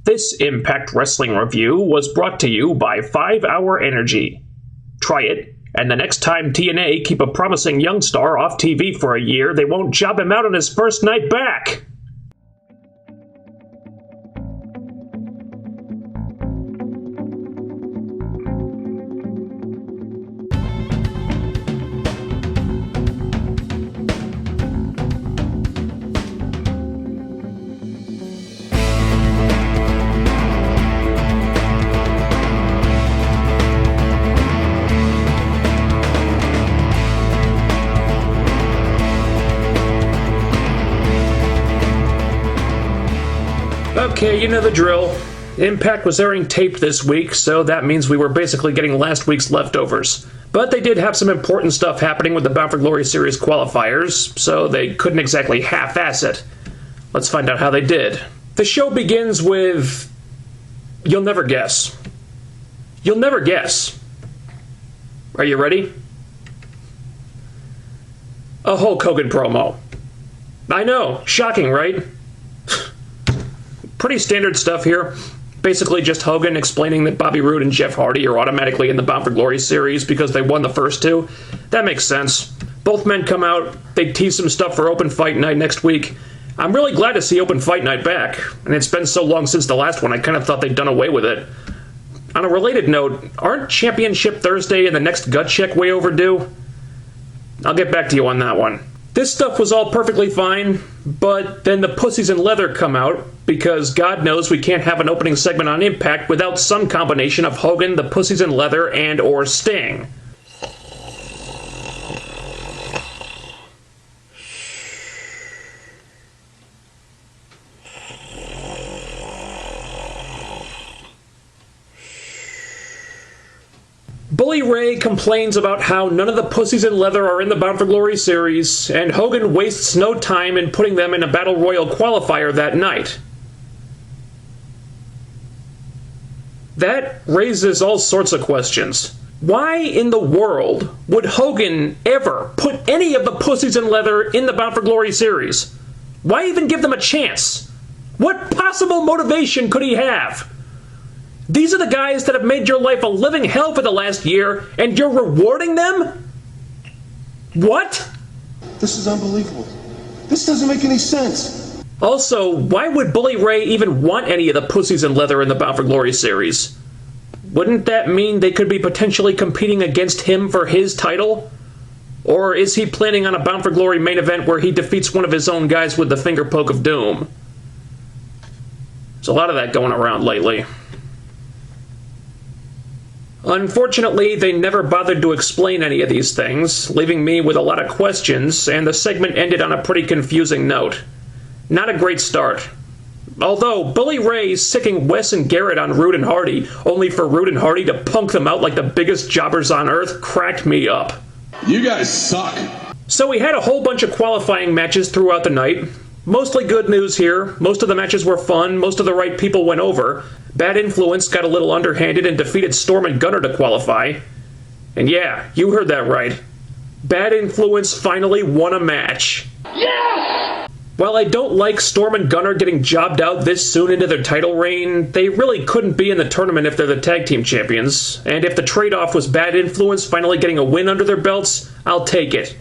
This Impact Wrestling review was brought to you by 5 Hour Energy. Try it, and the next time TNA keep a promising young star off TV for a year, they won't job him out on his first night back. Okay, you know the drill. Impact was airing taped this week, so that means we were basically getting last week's leftovers. But they did have some important stuff happening with the Bound for Glory Series qualifiers, so they couldn't exactly half-ass it. Let's find out how they did. The show begins with... You'll never guess. You'll never guess. Are you ready? A Hulk Hogan promo. I know, shocking, right? Pretty standard stuff here. Basically just Hogan explaining that Bobby Roode and Jeff Hardy are automatically in the Bound for Glory series because they won the first two. That makes sense. Both men come out, they tease some stuff for Open Fight Night next week. I'm really glad to see Open Fight Night back, and it's been so long since the last one I kind of thought they'd done away with it. On a related note, aren't Championship Thursday and the next Gut Check way overdue? I'll get back to you on that one. This stuff was all perfectly fine, but then the pussies in leather come out, because God knows we can't have an opening segment on Impact without some combination of Hogan, the pussies in leather, and or Sting. Bully Ray complains about how none of the pussies in leather are in the Bound for Glory series, and Hogan wastes no time in putting them in a Battle Royal qualifier that night. That raises all sorts of questions. Why in the world would Hogan ever put any of the pussies in leather in the Bound for Glory series? Why even give them a chance? What possible motivation could he have? These are the guys that have made your life a living hell for the last year, and you're rewarding them? What? This is unbelievable. This doesn't make any sense. Also, why would Bully Ray even want any of the pussies in leather in the Bound for Glory series? Wouldn't that mean they could be potentially competing against him for his title? Or is he planning on a Bound for Glory main event where he defeats one of his own guys with the finger poke of doom? There's a lot of that going around lately. Unfortunately, they never bothered to explain any of these things, leaving me with a lot of questions, and the segment ended on a pretty confusing note. Not a great start. Although, Bully Ray sicking Wes and Garrett on Roode and Hardy, only for Roode and Hardy to punk them out like the biggest jobbers on earth, cracked me up. You guys suck. So we had a whole bunch of qualifying matches throughout the night. Mostly good news here. Most of the matches were fun, most of the right people went over. Bad Influence got a little underhanded and defeated Storm and Gunner to qualify. And yeah, you heard that right. Bad Influence finally won a match. Yes! While I don't like Storm and Gunner getting jobbed out this soon into their title reign, they really couldn't be in the tournament if they're the tag team champions. And if the trade-off was Bad Influence finally getting a win under their belts, I'll take it.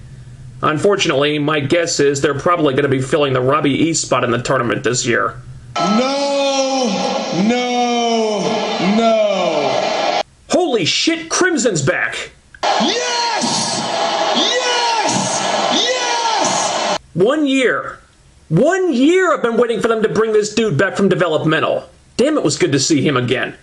Unfortunately, my guess is they're probably going to be filling the Robbie E spot in the tournament this year. No! Holy shit, Crimson's back! Yes! Yes! Yes! 1 year. 1 year I've been waiting for them to bring this dude back from developmental. Damn, it was good to see him again.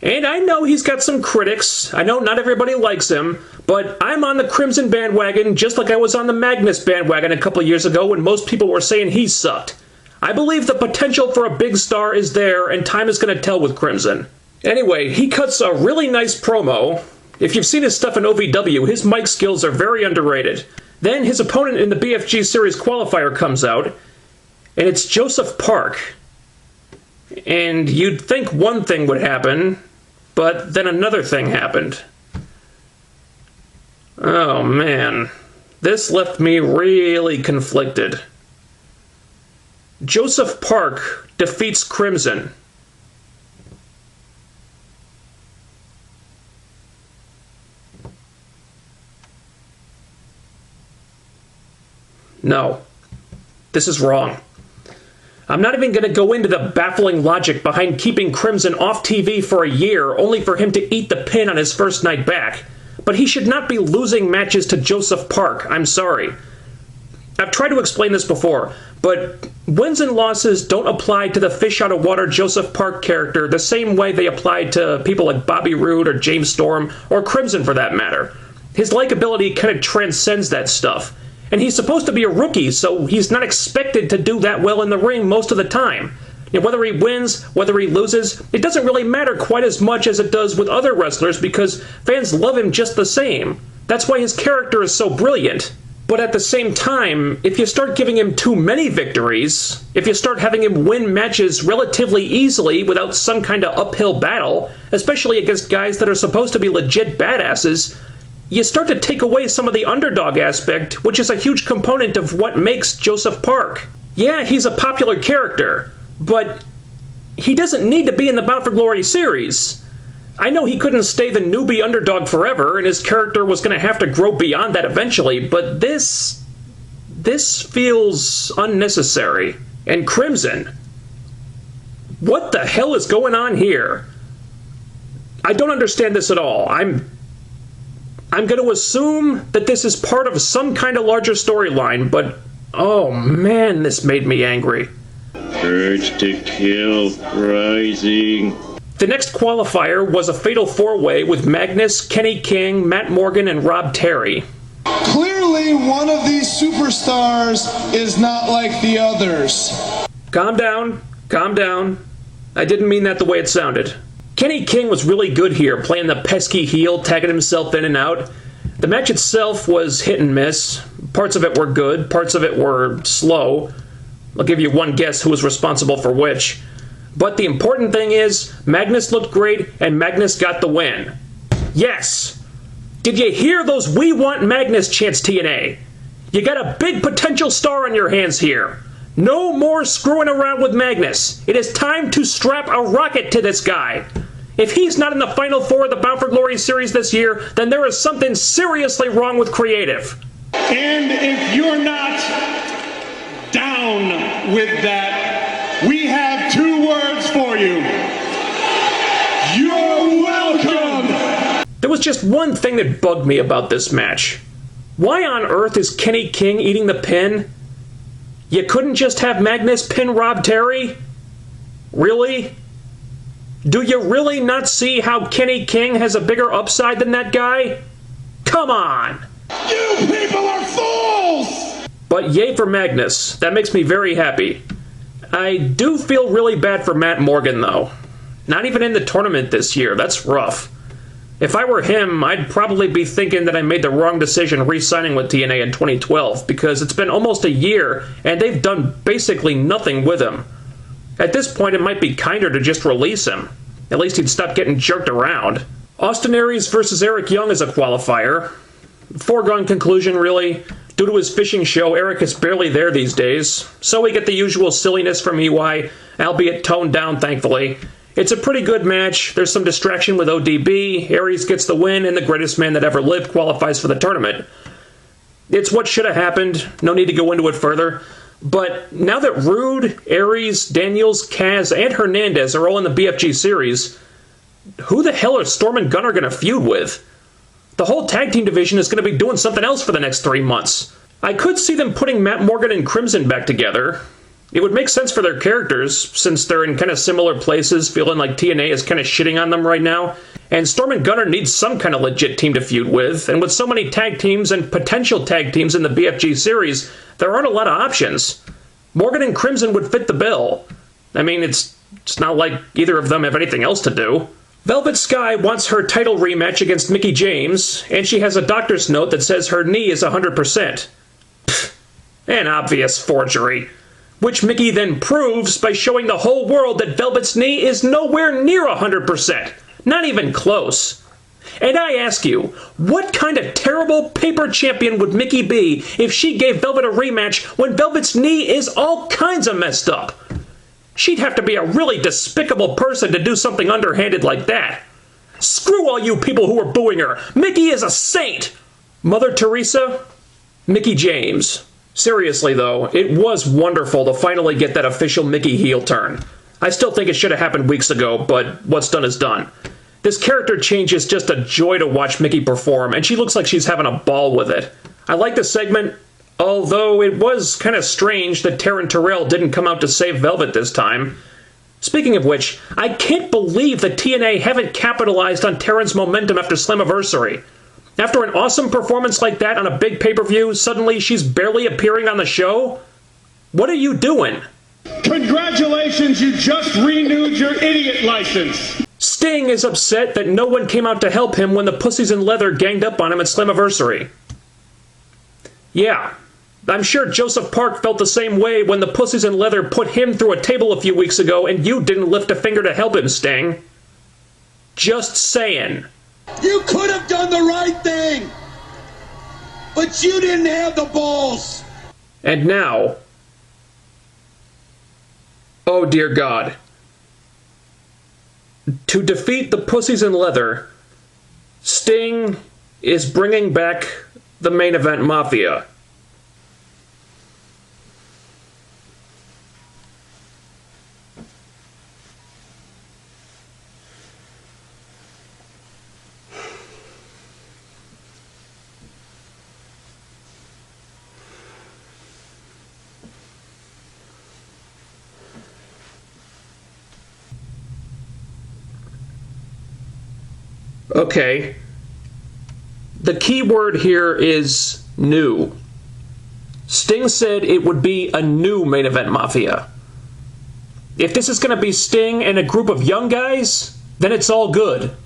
And I know he's got some critics. I know not everybody likes him, but I'm on the Crimson bandwagon just like I was on the Magnus bandwagon a couple years ago when most people were saying he sucked. I believe the potential for a big star is there, and time is going to tell with Crimson. Anyway, he cuts a really nice promo. If you've seen his stuff in OVW, his mic skills are very underrated. Then his opponent in the BFG Series qualifier comes out, and it's Joseph Park. And you'd think one thing would happen, but then another thing happened. Oh man, this left me really conflicted. Joseph Park defeats Crimson. No. This is wrong. I'm not even going to go into the baffling logic behind keeping Crimson off TV for a year only for him to eat the pin on his first night back. But he should not be losing matches to Joseph Park. I'm sorry. I've tried to explain this before, but wins and losses don't apply to the fish-out-of-water Joseph Park character the same way they apply to people like Bobby Roode or James Storm, or Crimson for that matter. His likability kind of transcends that stuff. And he's supposed to be a rookie, so he's not expected to do that well in the ring most of the time. You know, whether he wins, whether he loses, it doesn't really matter quite as much as it does with other wrestlers because fans love him just the same. That's why his character is so brilliant. But at the same time, if you start giving him too many victories, if you start having him win matches relatively easily without some kind of uphill battle, especially against guys that are supposed to be legit badasses, you start to take away some of the underdog aspect, which is a huge component of what makes Joseph Park. Yeah, he's a popular character, but he doesn't need to be in the Bound for Glory series. I know he couldn't stay the newbie underdog forever, and his character was going to have to grow beyond that eventually, but this feels unnecessary. And Crimson, what the hell is going on here? I don't understand this at all. I'm going to assume that this is part of some kind of larger storyline, but oh man, this made me angry. Urge to kill rising. The next qualifier was a fatal four-way with Magnus, Kenny King, Matt Morgan, and Rob Terry. Clearly, one of these superstars is not like the others. Calm down. Calm down. I didn't mean that the way it sounded. Kenny King was really good here, playing the pesky heel, tagging himself in and out. The match itself was hit and miss. Parts of it were good, parts of it were slow. I'll give you one guess who was responsible for which. But the important thing is, Magnus looked great, and Magnus got the win. Yes! Did you hear those "We Want Magnus" chants, TNA? You got a big potential star on your hands here. No more screwing around with Magnus. It is time to strap a rocket to this guy. If he's not in the Final Four of the Bound for Glory series this year, then there is something seriously wrong with creative. And if you're not down with that, we have two words for you. You're welcome! There was just one thing that bugged me about this match. Why on earth is Kenny King eating the pin? You couldn't just have Magnus pin Rob Terry? Really? Do you really not see how Kenny King has a bigger upside than that guy? Come on! You people are fools! But yay for Magnus. That makes me very happy. I do feel really bad for Matt Morgan, though. Not even in the tournament this year. That's rough. If I were him, I'd probably be thinking that I made the wrong decision re-signing with TNA in 2012, because it's been almost a year, and they've done basically nothing with him. At this point, it might be kinder to just release him. At least he'd stop getting jerked around. Austin Aries versus Eric Young is a qualifier. Foregone conclusion, really. Due to his fishing show, Eric is barely there these days, so we get the usual silliness from EY, albeit toned down, thankfully. It's a pretty good match. There's some distraction with ODB. Aries gets the win, and the greatest man that ever lived qualifies for the tournament. It's what should have happened. No need to go into it further. But now that Roode, Aries, Daniels, Kaz, and Hernandez are all in the BFG Series, who the hell are Storm and Gunner going to feud with? The whole tag team division is going to be doing something else for the next 3 months. I could see them putting Matt Morgan and Crimson back together. It would make sense for their characters, since they're in kind of similar places, feeling like TNA is kind of shitting on them right now. And Storm and Gunner needs some kind of legit team to feud with, and with so many tag teams and potential tag teams in the BFG Series, there aren't a lot of options. Morgan and Crimson would fit the bill. I mean, it's not like either of them have anything else to do. Velvet Sky wants her title rematch against Mickie James, and she has a doctor's note that says her knee is 100%. Pfft, an obvious forgery. Which Mickie then proves by showing the whole world that Velvet's knee is nowhere near 100%. Not even close. And I ask you, what kind of terrible paper champion would Mickie be if she gave Velvet a rematch when Velvet's knee is all kinds of messed up? She'd have to be a really despicable person to do something underhanded like that. Screw all you people who are booing her. Mickie is a saint. Mother Teresa, Mickie James. Seriously though, it was wonderful to finally get that official Mickey heel turn. I still think it should have happened weeks ago, but what's done is done. This character change is just a joy to watch Mickey perform, and she looks like she's having a ball with it. I like the segment, although it was kind of strange that Taryn Terrell didn't come out to save Velvet this time. Speaking of which, I can't believe that TNA haven't capitalized on Taryn's momentum after Slammiversary. After an awesome performance like that on a big pay-per-view, suddenly she's barely appearing on the show? What are you doing? Congratulations, you just renewed your idiot license. Sting is upset that no one came out to help him when the Pussies in Leather ganged up on him at Slammiversary. Yeah, I'm sure Joseph Park felt the same way when the Pussies in Leather put him through a table a few weeks ago and you didn't lift a finger to help him, Sting. Just saying. You could have done the right thing, but you didn't have the balls. And now, oh dear God, to defeat the Pussies in Leather, Sting is bringing back the main event Mafia. Okay. The key word here is new. Sting said it would be a new main event Mafia. If this is going to be Sting and a group of young guys, then it's all good.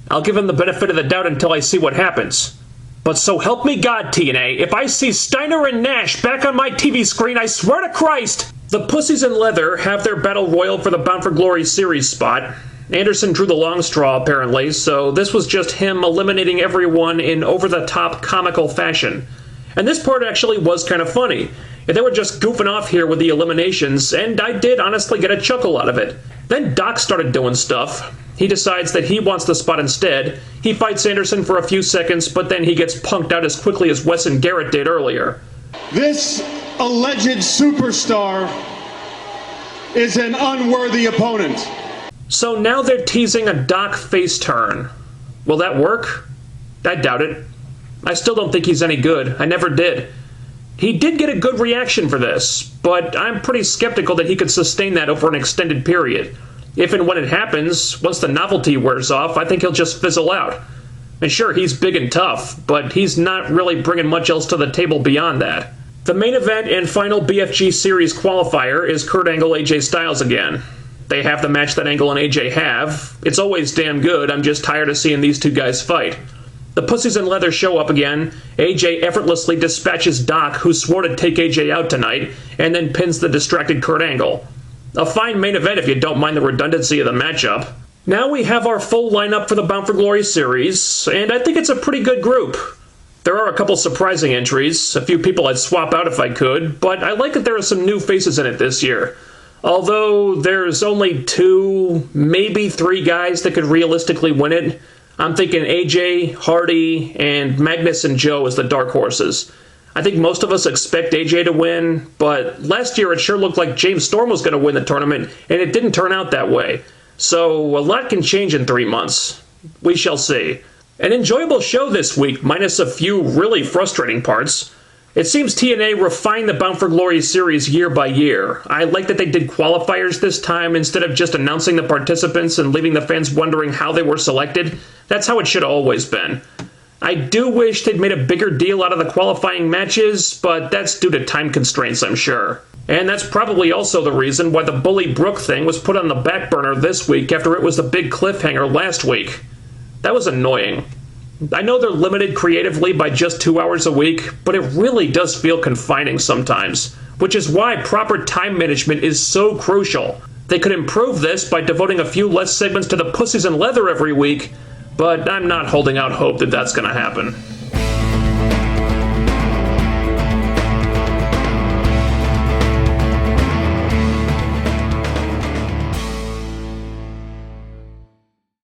I'll give him the benefit of the doubt until I see what happens. But so help me God, TNA, if I see Steiner and Nash back on my TV screen, I swear to Christ! The Pussies in Leather have their Battle Royal for the Bound for Glory series spot. Anderson drew the long straw, apparently, so this was just him eliminating everyone in over-the-top comical fashion. And this part actually was kind of funny. They were just goofing off here with the eliminations, and I did honestly get a chuckle out of it. Then Doc started doing stuff. He decides that he wants the spot instead. He fights Anderson for a few seconds, but then he gets punked out as quickly as Wes and Garrett did earlier. This alleged superstar is an unworthy opponent. So now they're teasing a Doc face turn. Will that work? I doubt it. I still don't think he's any good. I never did. He did get a good reaction for this, but I'm pretty skeptical that he could sustain that over an extended period. If and when it happens, once the novelty wears off, I think he'll just fizzle out. And sure, he's big and tough, but he's not really bringing much else to the table beyond that. The main event and final BFG Series qualifier is Kurt Angle AJ Styles again. They have the match that Angle and AJ have. It's always damn good. I'm just tired of seeing these two guys fight. The Pussies in Leather show up again. AJ effortlessly dispatches Doc, who swore to take AJ out tonight, and then pins the distracted Kurt Angle. A fine main event if you don't mind the redundancy of the matchup. Now we have our full lineup for the Bound for Glory series, and I think it's a pretty good group. There are a couple surprising entries, a few people I'd swap out if I could, but I like that there are some new faces in it this year. Although there's only 2, maybe 3 guys that could realistically win it. I'm thinking AJ, Hardy, and Magnus and Joe as the dark horses. I think most of us expect AJ to win, but last year it sure looked like James Storm was going to win the tournament, and it didn't turn out that way. So a lot can change in 3 months. We shall see. An enjoyable show this week, minus a few really frustrating parts. It seems TNA refined the Bound for Glory series year by year. I like that they did qualifiers this time instead of just announcing the participants and leaving the fans wondering how they were selected. That's how it should have always been. I do wish they'd made a bigger deal out of the qualifying matches, but that's due to time constraints, I'm sure. And that's probably also the reason why the Bully Brooke thing was put on the back burner this week after it was the big cliffhanger last week. That was annoying. I know they're limited creatively by just 2 hours a week, but it really does feel confining sometimes, which is why proper time management is so crucial. They could improve this by devoting a few less segments to the Pussies in Leather every week, but I'm not holding out hope that that's going to happen.